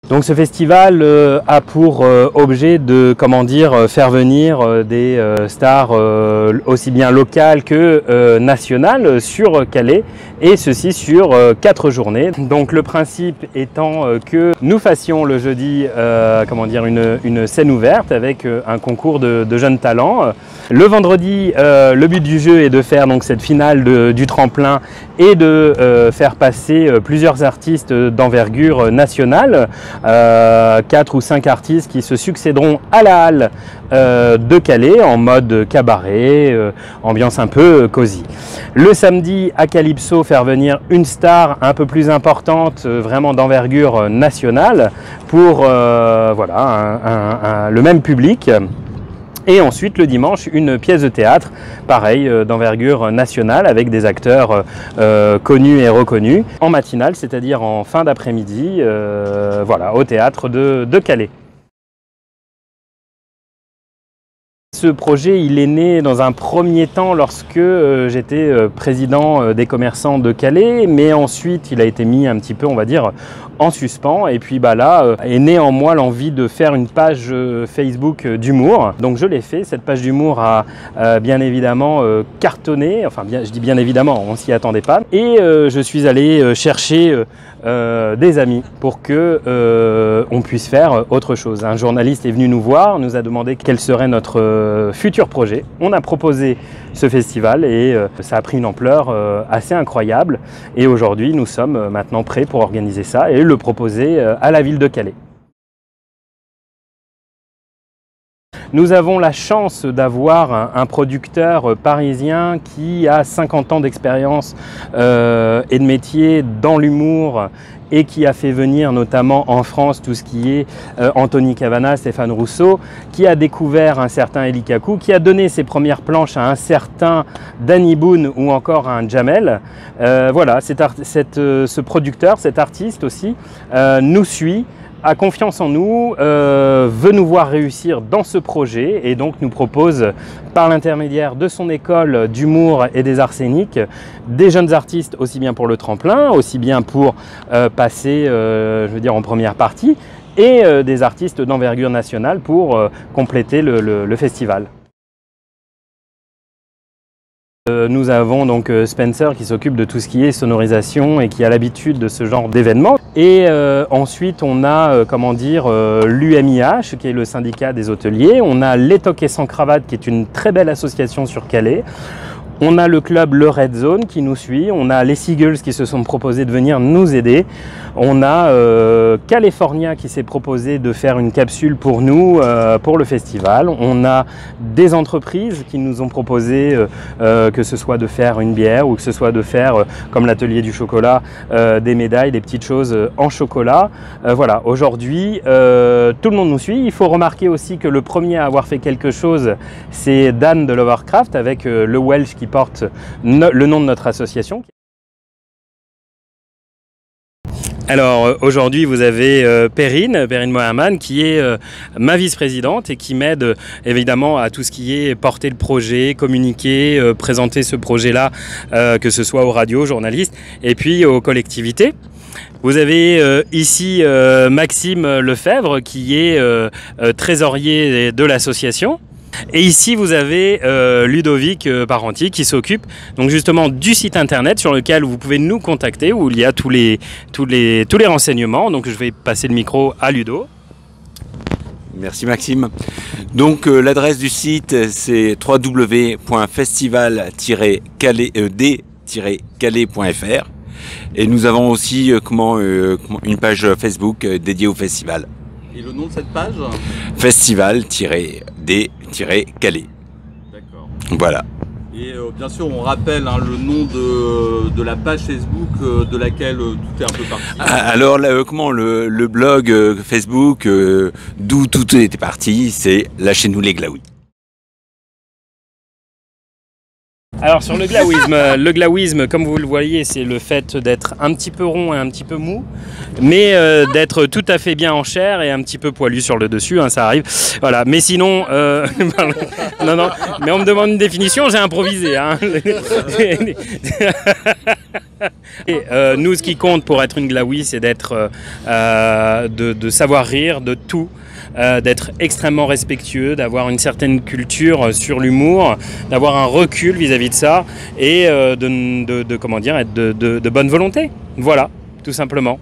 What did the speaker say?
Donc ce festival a pour objet de faire venir des stars aussi bien locales que nationales sur Calais, et ceci sur 4 journées. Donc le principe étant que nous fassions le jeudi une scène ouverte avec un concours de jeunes talents. Le vendredi, le but du jeu est de faire donc cette finale du tremplin et de faire passer plusieurs artistes d'envergure nationale. 4 ou 5 artistes qui se succéderont à la halle de Calais en mode cabaret, ambiance un peu cosy. Le samedi à Calypso, faire venir une star un peu plus importante, vraiment d'envergure nationale pour le même public. Et ensuite, le dimanche, une pièce de théâtre, pareil, d'envergure nationale, avec des acteurs connus et reconnus, en matinale, c'est-à-dire en fin d'après-midi, au théâtre de Calais. Ce projet, il est né dans un premier temps lorsque j'étais président des commerçants de Calais, mais ensuite il a été mis un petit peu, on va dire, en suspens. Et puis là, est née en moi l'envie de faire une page Facebook d'humour. Donc je l'ai fait. Cette page d'humour a bien évidemment cartonné. Enfin, je dis bien évidemment, on s'y attendait pas. Et je suis allé chercher des amis pour que on puisse faire autre chose. Un journaliste est venu nous voir, nous a demandé quel serait notre futur projet. On a proposé ce festival et ça a pris une ampleur assez incroyable. Et aujourd'hui, nous sommes maintenant prêts pour organiser ça et le proposer à la ville de Calais. Nous avons la chance d'avoir un producteur parisien qui a 50 ans d'expérience et de métier dans l'humour et qui a fait venir notamment en France tout ce qui est Anthony Cavana, Stéphane Rousseau, qui a découvert un certain Elie Kakou, qui a donné ses premières planches à un certain Danny Boone ou encore à un Jamel. Ce producteur, cet artiste aussi, nous suit, a confiance en nous, veut nous voir réussir dans ce projet et donc nous propose par l'intermédiaire de son école d'humour et des arts scéniques des jeunes artistes aussi bien pour le tremplin, aussi bien pour passer en première partie et des artistes d'envergure nationale pour compléter le festival. Nous avons donc Spencer qui s'occupe de tout ce qui est sonorisation et qui a l'habitude de ce genre d'événements. Et ensuite on a l'UMIH qui est le syndicat des hôteliers. On a Les Toquets sans cravate qui est une très belle association sur Calais. On a le club Le Red Zone qui nous suit, on a les Seagulls qui se sont proposés de venir nous aider, on a California qui s'est proposé de faire une capsule pour nous, pour le festival, on a des entreprises qui nous ont proposé que ce soit de faire une bière ou que ce soit de faire, comme l'atelier du chocolat, des médailles, des petites choses en chocolat. Voilà, aujourd'hui, tout le monde nous suit. Il faut remarquer aussi que le premier à avoir fait quelque chose, c'est Dan de Lovercraft avec le Welsh qui porte le nom de notre association. Alors aujourd'hui vous avez Perrine Mohamed qui est ma vice-présidente et qui m'aide évidemment à tout ce qui est porter le projet, communiquer, présenter ce projet-là, que ce soit aux radios, journalistes et puis aux collectivités. Vous avez ici Maxime Lefebvre qui est trésorier de l'association. Et ici vous avez Ludovic Parenti qui s'occupe donc justement du site internet sur lequel vous pouvez nous contacter où il y a tous les renseignements. Donc je vais passer le micro à Ludo. Merci Maxime. Donc l'adresse du site c'est www.festival-d-calais.fr et nous avons aussi une page Facebook dédiée au festival. Et le nom de cette page? Festival-D-Calais. D'accord. Voilà. Et bien sûr, on rappelle le nom de la page Facebook de laquelle tout est un peu parti. Alors, le blog Facebook d'où tout était parti, c'est Lâchez-nous les glaouis. Alors sur le glaouisme, comme vous le voyez, c'est le fait d'être un petit peu rond et un petit peu mou, mais d'être tout à fait bien en chair et un petit peu poilu sur le dessus, hein, ça arrive. Voilà. Mais sinon, non, mais on me demande une définition, j'ai improvisé. Hein. Et nous, ce qui compte pour être une Glaoui, c'est d'être, de savoir rire de tout, d'être extrêmement respectueux, d'avoir une certaine culture sur l'humour, d'avoir un recul vis-à-vis de ça et comment dire, être de bonne volonté. Voilà, tout simplement.